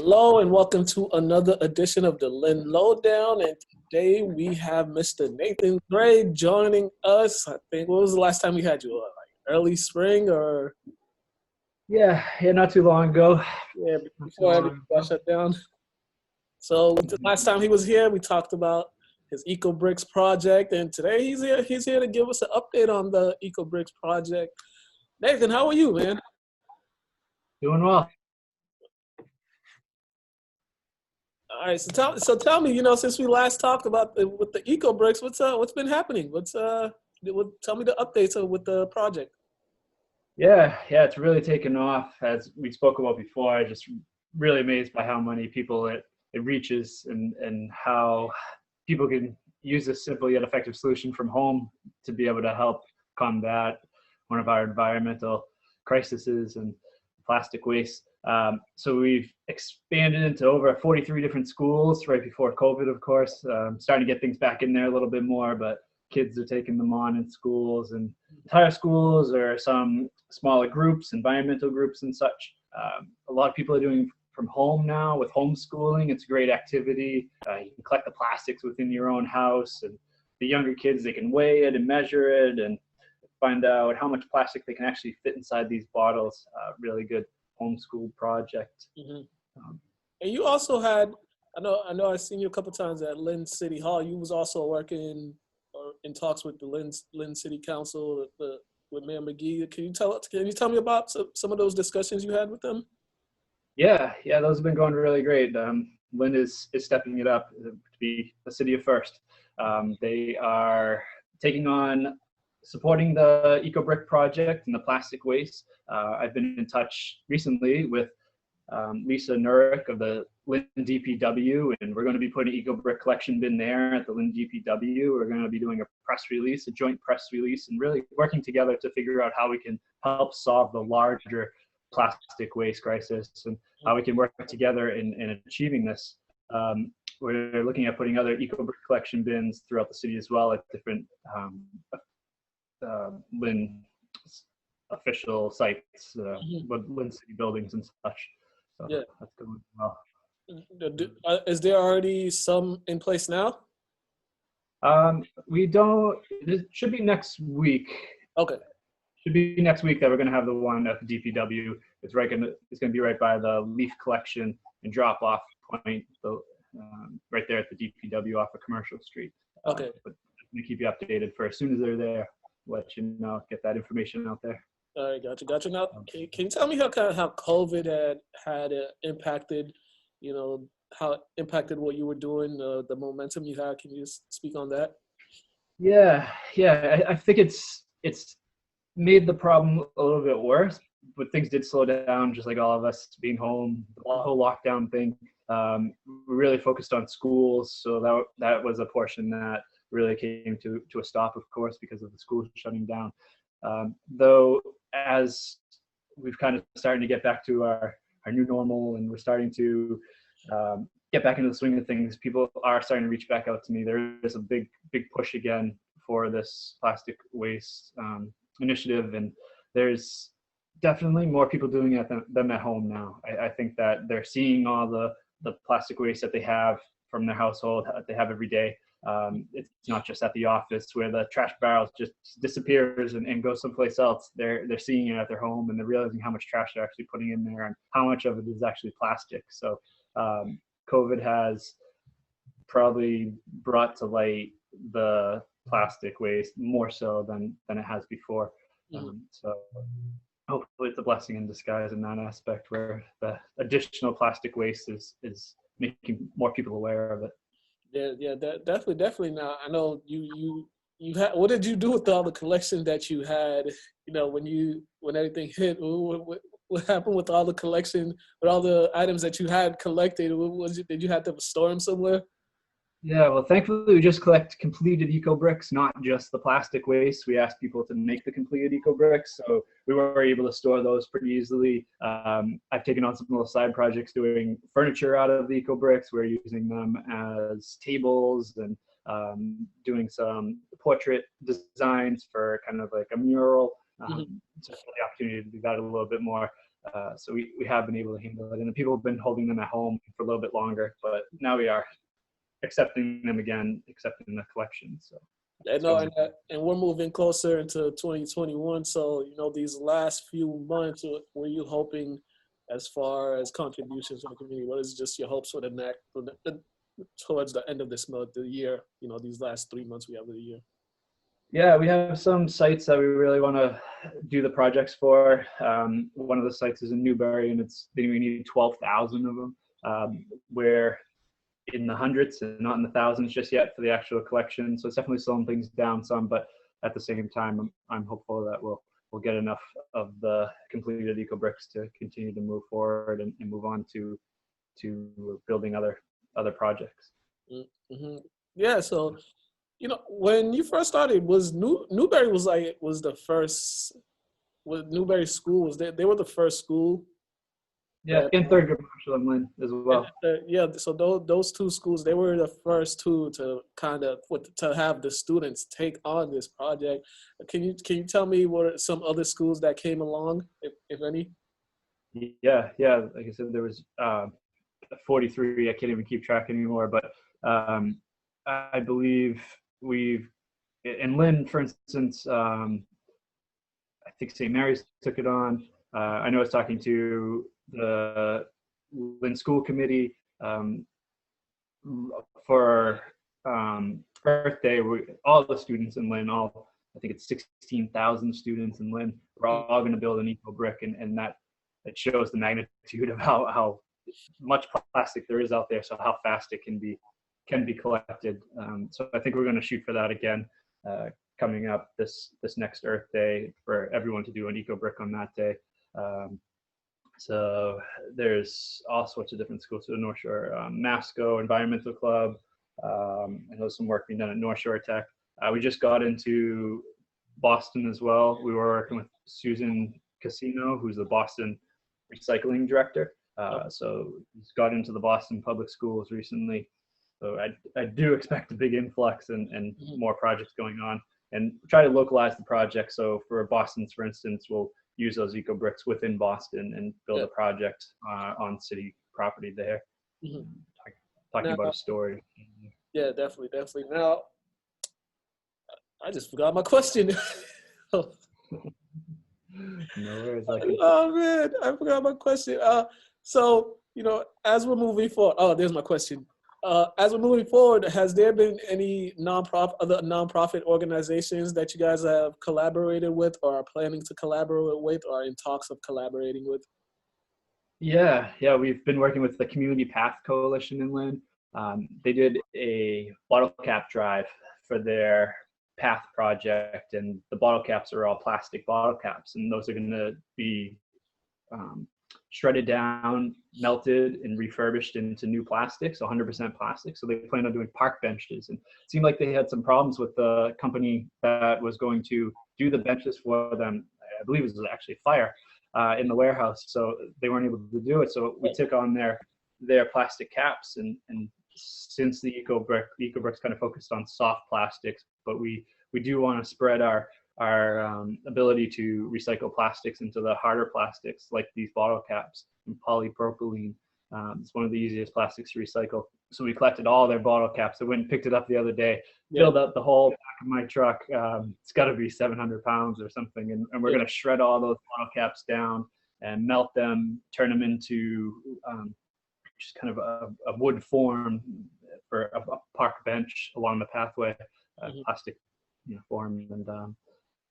Hello and welcome to another edition of the Lynn Lowdown. And today we have Mr. Nathan Gray joining us. I think, what was the last time we had you? Like early spring or? Yeah, not too long ago. Yeah, before everything got shut down. So the last time he was here, we talked about his EcoBricks project. And today he's here to give us an update on the EcoBricks project. Nathan, how are you, man? Doing well. All right, so tell me, since we last talked about with the EcoBricks, what's been happening? Tell me the updates with the project. Yeah, it's really taken off. As we spoke about before, I'm just really amazed by how many people it reaches and how people can use this simple yet effective solution from home to be able to help combat one of our environmental crises and plastic waste. So we've expanded into over 43 different schools right before COVID, of course. Starting to get things back in there a little bit more, but kids are taking them on in schools and entire schools or some smaller groups, environmental groups and such. A lot of people are doing from home now with homeschooling. It's a great activity. You can collect the plastics within your own house, and the younger kids, they can weigh it and measure it and find out how much plastic they can actually fit inside these bottles. Really good homeschool project. Mm-hmm. And you also had, I know I've seen you a couple times at Lynn City Hall. You was also working in talks with the Lynn City Council with Mayor McGee. Can you tell me about some of those discussions you had with them? Yeah, those have been going really great. Lynn is stepping it up to be a city of first. They are taking on supporting the EcoBrick project and the plastic waste. I've been in touch recently with Lisa Nurek of the Lynn DPW, and we're going to be putting an EcoBrick collection bin there at the Lynn DPW. We're going to be doing a joint press release, and really working together to figure out how we can help solve the larger plastic waste crisis and how we can work together in achieving this. We're looking at putting other EcoBrick collection bins throughout the city as well at different Lynn official sites, with Lynn City buildings and such. So yeah, that's going well. Is there already some in place now? We don't. It should be next week. Okay. Should be next week that we're going to have the one at the DPW. It's going to be right by the leaf collection and drop off point, right there at the DPW off of Commercial Street. Okay. But I'm going to keep you updated for as soon as they're there. Let you know, get that information out there. All right, gotcha. Now, can you tell me how COVID had impacted, how it impacted what you were doing, the momentum you had? Can you just speak on that? Yeah. I think it's made the problem a little bit worse, but things did slow down, just like all of us being home, the whole lockdown thing. We really focused on schools, so that was a portion that really came to a stop, of course, because of the schools shutting down. Though, as we've kind of starting to get back to our new normal, and we're starting to get back into the swing of things, people are starting to reach back out to me. There is a big push again for this plastic waste initiative, and there's definitely more people doing it than at home now. I think that they're seeing all the plastic waste that they have from their household, that they have every day. It's not just at the office where the trash barrel just disappears and goes someplace else. They're seeing it at their home, and they're realizing how much trash they're actually putting in there and how much of it is actually plastic. So COVID has probably brought to light the plastic waste more so than it has before. So hopefully it's a blessing in disguise in that aspect, where the additional plastic waste is making more people aware of it. Yeah, definitely. Now, I know you had. What did you do with all the collection that you had? When everything hit, what happened with all the collection, with all the items that you had collected? Did you have to store them somewhere? Yeah, well, thankfully we just collect completed EcoBricks, not just the plastic waste. We asked people to make the completed EcoBricks, so we were able to store those pretty easily. I've taken on some little side projects doing furniture out of the EcoBricks. We're using them as tables and doing some portrait designs for kind of like a mural. So the opportunity to do that a little bit more. So we have been able to handle it, and the people have been holding them at home for a little bit longer, but now we are accepting them again, accepting the collection. So I know, and we're moving closer into 2021. So, these last few months, were you hoping, as far as contributions to the community, what is just your hopes for the next, towards the end of this month, the year, these last 3 months we have of the year? Yeah, we have some sites that we really want to do the projects for. One of the sites is in Newbury, and we need 12,000 of them. We're in the hundreds and not in the thousands just yet for the actual collection. So it's definitely slowing things down some, but at the same time, I'm hopeful that we'll get enough of the completed eco bricks to continue to move forward and move on to building other projects. Mm-hmm. Yeah. So, when you first started, was Newberry was the first, was Newberry School, they were the first school? Yeah, in Thurgood Marshall and Lynn as well. Yeah, so those two schools, they were the first two to to have the students take on this project. Can you tell me what are some other schools that came along, if any? Yeah. Like I said, there was 43. I can't even keep track anymore, but I believe we've in Lynn, for instance. I think St. Mary's took it on. I know I was talking to the Lynn School Committee for Earth Day. All the students in Lynn, I think it's 16,000 students in Lynn, we're all going to build an eco brick, and that it shows the magnitude of how much plastic there is out there, so how fast it can be collected. So I think we're going to shoot for that again. Coming up this next Earth Day, for everyone to do an eco brick on that day. So there's all sorts of different schools to the North Shore, Masco Environmental Club. I know some work being done at North Shore Tech. We just got into Boston as well. We were working with Susan Casino, who's the Boston recycling director. So he's got into the Boston public schools recently. So I do expect a big influx and more projects going on, and try to localize the project. So for Boston's, for instance, we'll use those eco bricks within Boston and build a project on city property there. Mm-hmm. Talking about a story. Yeah, definitely. Now, I just forgot my question. No worries. Oh man, I forgot my question. So as we're moving forward, there's my question. As we're moving forward, has there been any other nonprofit organizations that you guys have collaborated with, or are planning to collaborate with, or are in talks of collaborating with? Yeah, we've been working with the Community Path Coalition in Lynn. They did a bottle cap drive for their path project, and the bottle caps are all plastic bottle caps, and those are going to be shredded down, melted, and refurbished into new plastic, so 100% plastic. So they plan on doing park benches, and it seemed like they had some problems with the company that was going to do the benches for them. I believe it was actually a fire in the warehouse, so they weren't able to do it. So we took on their plastic caps, and since the eco bricks kind of focused on soft plastics, but we do want to spread our ability to recycle plastics into the harder plastics, like these bottle caps and polypropylene. It's one of the easiest plastics to recycle. So we collected all their bottle caps. I went and picked it up the other day, filled up the whole back of my truck. It's got to be 700 pounds or something. And we're going to shred all those bottle caps down and melt them, turn them into just kind of a wood form for a park bench along the pathway, plastic form. And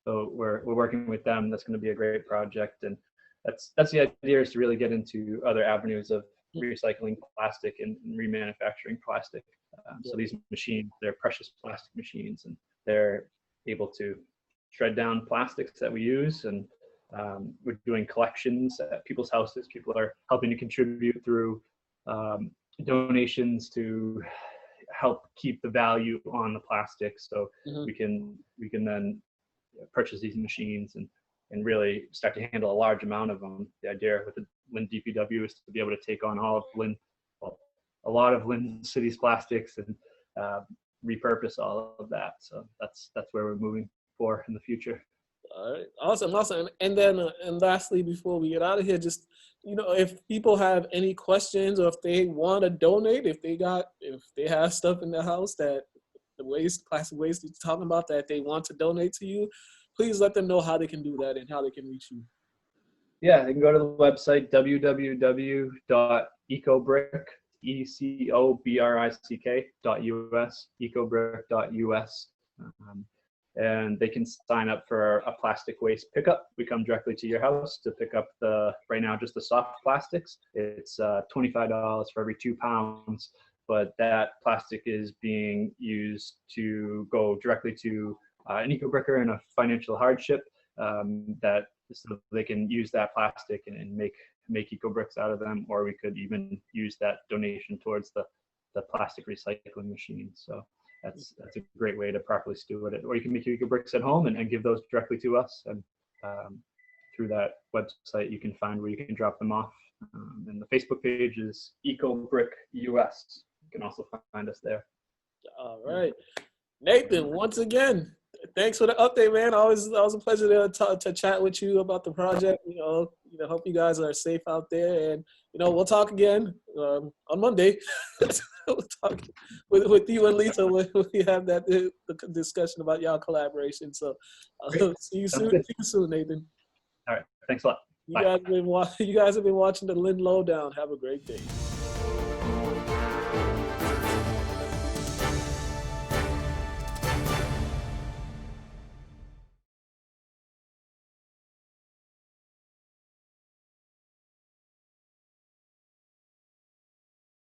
so we're working with them. That's going to be a great project, and that's the idea, is to really get into other avenues of recycling plastic and remanufacturing plastic. So these machines, they're precious plastic machines, and they're able to shred down plastics that we use. And we're doing collections at people's houses. People are helping to contribute through donations to help keep the value on the plastic. So we can then purchase these machines and really start to handle a large amount of them. The idea with the Lynn DPW is to be able to take on all of Lynn, a lot of Lynn City's plastics, and repurpose all of that. So that's where we're moving for in the future. All right, awesome, awesome. And then, and lastly, before we get out of here, just if people have any questions or if they want to donate, if they have stuff in their house that the waste, plastic waste that you're talking about that they want to donate to you, please let them know how they can do that and how they can reach you. Yeah, they can go to the website www.ecobrick, ecobrick.us, ecobrick.us. And they can sign up for a plastic waste pickup. We come directly to your house to pick up right now, just the soft plastics. It's $25 for every 2 pounds, but that plastic is being used to go directly to an eco-bricker in a financial hardship, that so they can use that plastic and make eco bricks out of them, or we could even use that donation towards the plastic recycling machine. So that's a great way to properly steward it. Or you can make eco bricks at home and give those directly to us, and through that website you can find where you can drop them off. And the Facebook page is EcoBrick US. You can also find us there. All right, Nathan, once again, thanks for the update, man. Always a pleasure to chat with you about the project. Hope you guys are safe out there, and we'll talk again on Monday. We'll talk with you and Lisa when we have that the discussion about y'all collaboration. So see you soon. See you soon, Nathan. All right, thanks a lot. You guys have been watching the Lynn Lowdown. Have a great day.